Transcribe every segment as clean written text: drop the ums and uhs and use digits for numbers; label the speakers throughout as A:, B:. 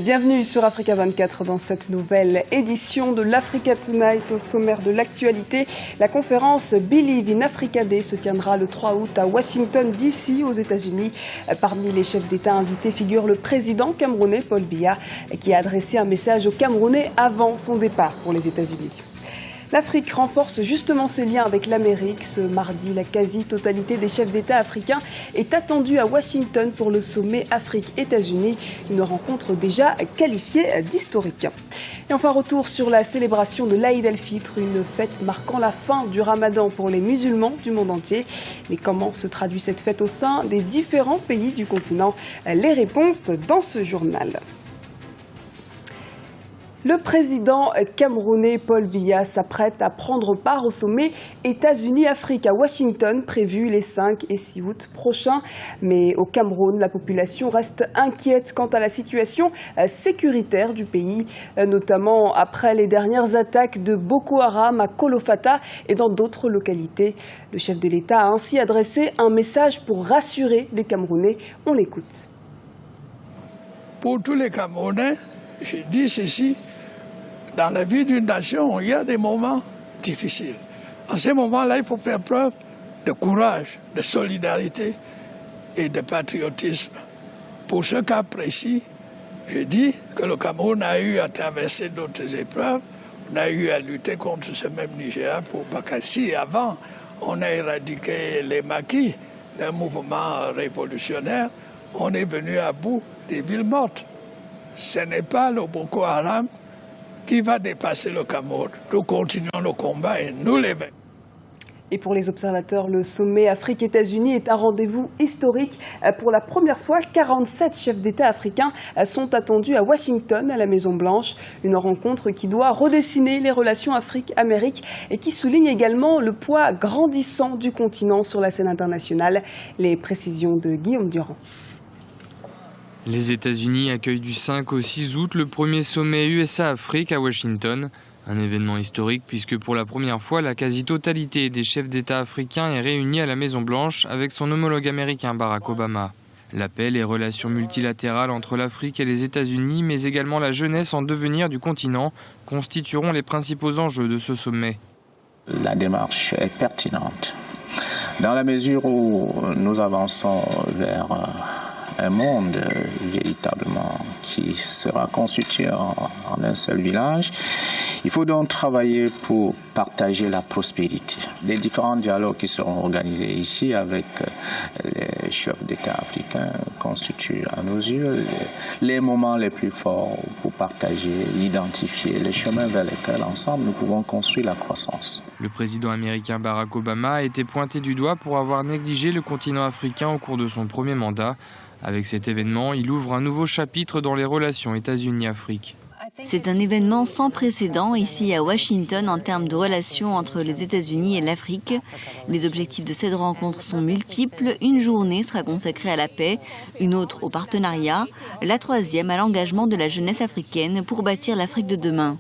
A: Bienvenue sur Africa 24 dans cette nouvelle édition de l'Africa Tonight. Au sommaire de l'actualité, la conférence Believe in Africa Day se tiendra le 3 août à Washington DC aux États-Unis. Parmi les chefs d'État invités figure le président camerounais Paul Biya qui a adressé un message aux Camerounais avant son départ pour les États-Unis. L'Afrique renforce justement ses liens avec l'Amérique. Ce mardi, la quasi-totalité des chefs d'État africains est attendue à Washington pour le sommet Afrique-États-Unis, une rencontre déjà qualifiée d'historique. Et enfin, retour sur la célébration de l'Aïd el-Fitr, une fête marquant la fin du Ramadan pour les musulmans du monde entier. Mais comment se traduit cette fête au sein des différents pays du continent? Les réponses dans ce journal. Le président camerounais Paul Biya s'apprête à prendre part au sommet États-Unis-Afrique à Washington, prévu les 5 et 6 août prochains. Mais au Cameroun, la population reste inquiète quant à la situation sécuritaire du pays, notamment après les dernières attaques de Boko Haram à Kolofata et dans d'autres localités. Le chef de l'État a ainsi adressé un message pour rassurer les Camerounais. On l'écoute.
B: Pour tous les Camerounais, je dis ceci. Dans la vie d'une nation, il y a des moments difficiles. En ces moments-là, il faut faire preuve de courage, de solidarité et de patriotisme. Pour ce cas précis, je dis que le Cameroun a eu à traverser d'autres épreuves. On a eu à lutter contre ce même Nigeria pour Bakassi. Avant, on a éradiqué les maquis d'un mouvement révolutionnaire. On est venu à bout des villes mortes. Ce n'est pas le Boko Haram qui va dépasser le Cameroun. Nous continuons le combat et nous les vaincrons.
A: Et pour les observateurs, le sommet Afrique-États-Unis est un rendez-vous historique. Pour la première fois, 47 chefs d'État africains sont attendus à Washington, à la Maison-Blanche. Une rencontre qui doit redessiner les relations Afrique-Amérique et qui souligne également le poids grandissant du continent sur la scène internationale. Les précisions de Guillaume Durand.
C: Les États-Unis accueillent du 5 au 6 août le premier sommet USA-Afrique à Washington. Un événement historique puisque pour la première fois, la quasi-totalité des chefs d'État africains est réunie à la Maison-Blanche avec son homologue américain Barack Obama. La paix, les relations multilatérales entre l'Afrique et les États-Unis, mais également la jeunesse en devenir du continent, constitueront les principaux enjeux de ce sommet.
D: La démarche est pertinente dans la mesure où nous avançons vers un monde véritablement qui sera constitué en un seul village. Il faut donc travailler pour partager la prospérité. Les différents dialogues qui seront organisés ici avec les chefs d'État africains constituent à nos yeux les moments les plus forts pour partager, identifier les chemins vers lesquels ensemble nous pouvons construire la croissance.
C: Le président américain Barack Obama a été pointé du doigt pour avoir négligé le continent africain au cours de son premier mandat. Avec cet événement, il ouvre un nouveau chapitre dans les relations États-Unis-Afrique.
E: C'est un événement sans précédent ici à Washington en termes de relations entre les États-Unis et l'Afrique. Les objectifs de cette rencontre sont multiples. Une journée sera consacrée à la paix, une autre au partenariat, la troisième à l'engagement de la jeunesse africaine pour bâtir l'Afrique de demain.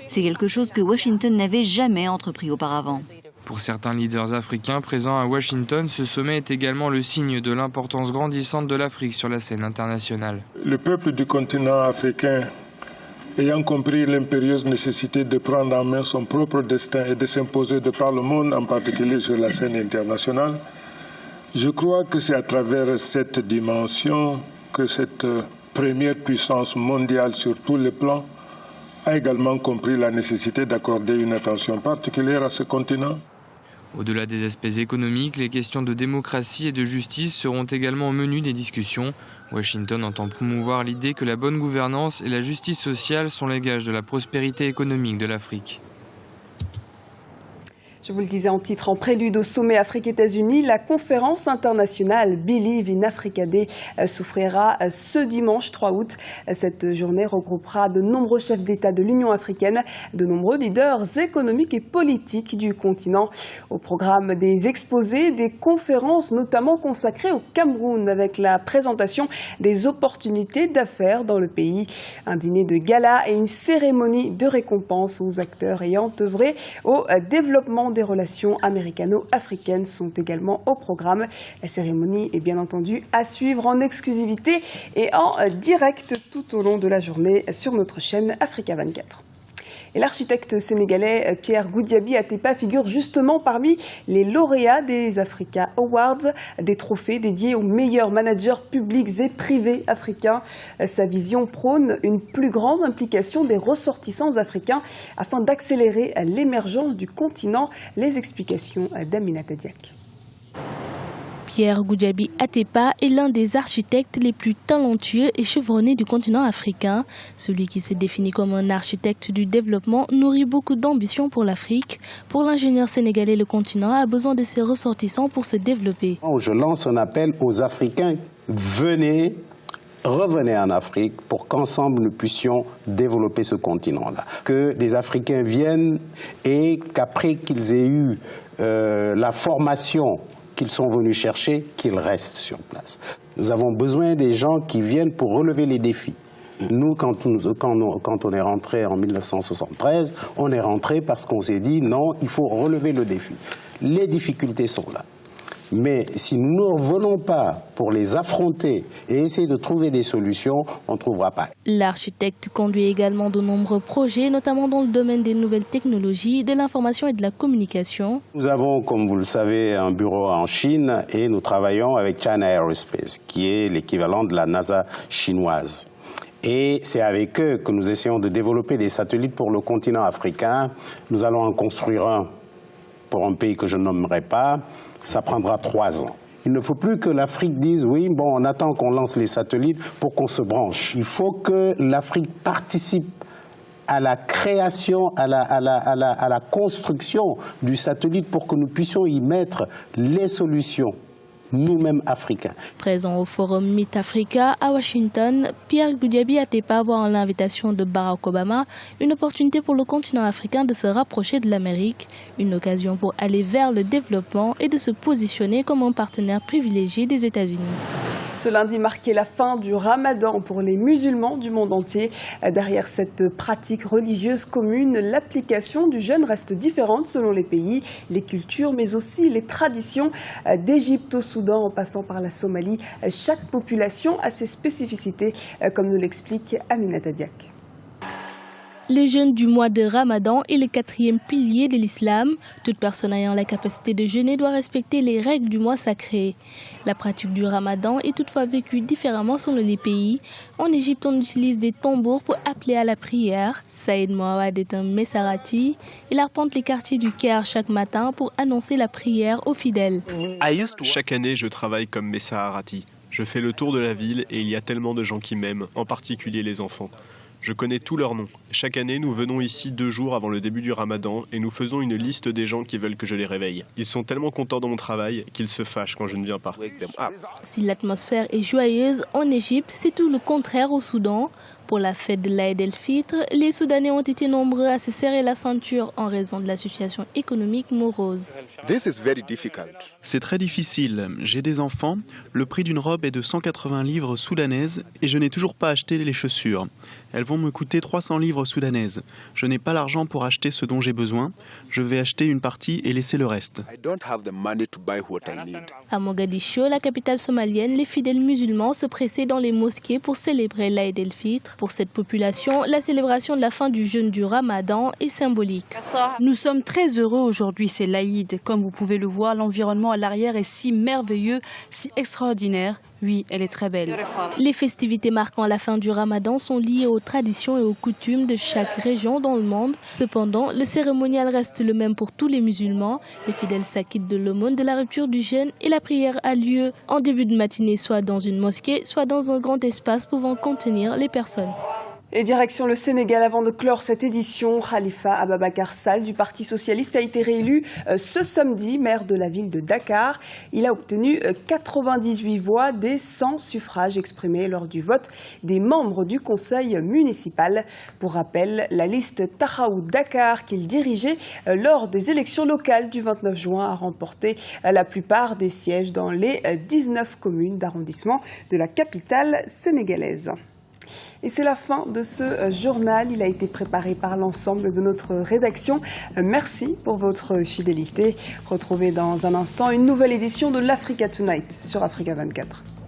E: C'est quelque chose que Washington n'avait jamais entrepris auparavant.
C: Pour certains leaders africains présents à Washington, ce sommet est également le signe de l'importance grandissante de l'Afrique sur la scène internationale.
F: Le peuple du continent africain, ayant compris l'impérieuse nécessité de prendre en main son propre destin et de s'imposer de par le monde, en particulier sur la scène internationale, je crois que c'est à travers cette dimension que cette première puissance mondiale sur tous les plans a également compris la nécessité d'accorder une attention particulière à ce continent.
C: Au-delà des aspects économiques, les questions de démocratie et de justice seront également au menu des discussions. Washington entend promouvoir l'idée que la bonne gouvernance et la justice sociale sont les gages de la prospérité économique de l'Afrique.
A: Je vous le disais en titre, en prélude au sommet Afrique-États-Unis, la conférence internationale Believe in Africa Day s'ouvrira ce dimanche 3 août. Cette journée regroupera de nombreux chefs d'État de l'Union africaine, de nombreux leaders économiques et politiques du continent. Au programme des exposés, des conférences notamment consacrées au Cameroun avec la présentation des opportunités d'affaires dans le pays. Un dîner de gala et une cérémonie de récompense aux acteurs ayant œuvré au développement des relations américano-africaines sont également au programme. La cérémonie est bien entendu à suivre en exclusivité et en direct tout au long de la journée sur notre chaîne Africa 24. Et l'architecte sénégalais Pierre Goudiaby Atepa figure justement parmi les lauréats des Africa Awards, des trophées dédiés aux meilleurs managers publics et privés africains. Sa vision prône une plus grande implication des ressortissants africains afin d'accélérer l'émergence du continent. Les explications d'Aminata Diak.
G: Pierre Goudiaby Atepa est l'un des architectes les plus talentueux et chevronnés du continent africain. Celui qui s'est défini comme un architecte du développement nourrit beaucoup d'ambition pour l'Afrique. Pour l'ingénieur sénégalais, le continent a besoin de ses ressortissants pour se développer.
H: Je lance un appel aux Africains, revenez en Afrique pour qu'ensemble nous puissions développer ce continent-là. Que des Africains viennent et qu'après qu'ils aient eu la formation qu'ils sont venus chercher, qu'ils restent sur place. Nous avons besoin des gens qui viennent pour relever les défis. Nous, quand on est rentré en 1973, on est rentré parce qu'on s'est dit non, il faut relever le défi. Les difficultés sont là. Mais si nous ne revenons pas pour les affronter et essayer de trouver des solutions, on ne trouvera pas.
G: L'architecte conduit également de nombreux projets, notamment dans le domaine des nouvelles technologies, de l'information et de la communication.
H: Nous avons, comme vous le savez, un bureau en Chine et nous travaillons avec China Aerospace, qui est l'équivalent de la NASA chinoise. Et c'est avec eux que nous essayons de développer des satellites pour le continent africain. Nous allons en construire un pour un pays que je ne nommerai pas. Ça prendra 3 ans. Il ne faut plus que l'Afrique dise, oui, bon, on attend qu'on lance les satellites pour qu'on se branche. Il faut que l'Afrique participe à la création, à la construction du satellite pour que nous puissions y mettre les solutions, nous-mêmes africains.
G: Présent au forum Meet Africa à Washington, Pierre Goudiaby Atepa voit en l'invitation de Barack Obama une opportunité pour le continent africain de se rapprocher de l'Amérique, une occasion pour aller vers le développement et de se positionner comme un partenaire privilégié des États-Unis.
A: Ce lundi marquait la fin du Ramadan pour les musulmans du monde entier. Derrière cette pratique religieuse commune, l'application du jeûne reste différente selon les pays, les cultures, mais aussi les traditions. D'Égypte au Soudan en passant par la Somalie, chaque population a ses spécificités, comme nous l'explique Aminata Diak.
G: Le jeûne du mois de Ramadan est le 4e pilier de l'islam. Toute personne ayant la capacité de jeûner doit respecter les règles du mois sacré. La pratique du Ramadan est toutefois vécue différemment selon les pays. En Égypte, on utilise des tambours pour appeler à la prière. Saïd Mouawad est un Messarati. Il arpente les quartiers du Caire chaque matin pour annoncer la prière aux fidèles.
I: Chaque année, je travaille comme Messarati. Je fais le tour de la ville et il y a tellement de gens qui m'aiment, en particulier les enfants. Je connais tous leurs noms. Chaque année, nous venons ici 2 jours avant le début du Ramadan et nous faisons une liste des gens qui veulent que je les réveille. Ils sont tellement contents de mon travail qu'ils se fâchent quand je ne viens pas.
G: Si l'atmosphère est joyeuse en Égypte, c'est tout le contraire au Soudan. Pour la fête de l'Aïd el-Fitr, les Soudanais ont été nombreux à se serrer la ceinture en raison de la situation économique morose.
J: C'est très difficile. J'ai des enfants. Le prix d'une robe est de 180 livres soudanaises et je n'ai toujours pas acheté les chaussures. Elles vont me coûter 300 livres soudanaises. Je n'ai pas l'argent pour acheter ce dont j'ai besoin. Je vais acheter une partie et laisser le reste.
G: À Mogadiscio, la capitale somalienne, les fidèles musulmans se pressaient dans les mosquées pour célébrer l'Aïd el-Fitr. Pour cette population, la célébration de la fin du jeûne du Ramadan est symbolique.
K: Nous sommes très heureux aujourd'hui, c'est l'Aïd. Comme vous pouvez le voir, l'environnement à l'arrière est si merveilleux, si extraordinaire. Oui, elle est très belle.
G: Les festivités marquant la fin du Ramadan sont liées aux traditions et aux coutumes de chaque région dans le monde. Cependant, le cérémonial reste le même pour tous les musulmans. Les fidèles s'acquittent de l'aumône de la rupture du jeûne et la prière a lieu en début de matinée, soit dans une mosquée, soit dans un grand espace pouvant contenir les personnes.
A: Et direction le Sénégal avant de clore cette édition, Khalifa Ababacar Sall du Parti socialiste a été réélu ce samedi maire de la ville de Dakar. Il a obtenu 98 voix des 100 suffrages exprimés lors du vote des membres du conseil municipal. Pour rappel, la liste Tahaou Dakar qu'il dirigeait lors des élections locales du 29 juin a remporté la plupart des sièges dans les 19 communes d'arrondissement de la capitale sénégalaise. Et c'est la fin de ce journal. Il a été préparé par l'ensemble de notre rédaction. Merci pour votre fidélité. Retrouvez dans un instant une nouvelle édition de l'Africa Tonight sur Africa 24.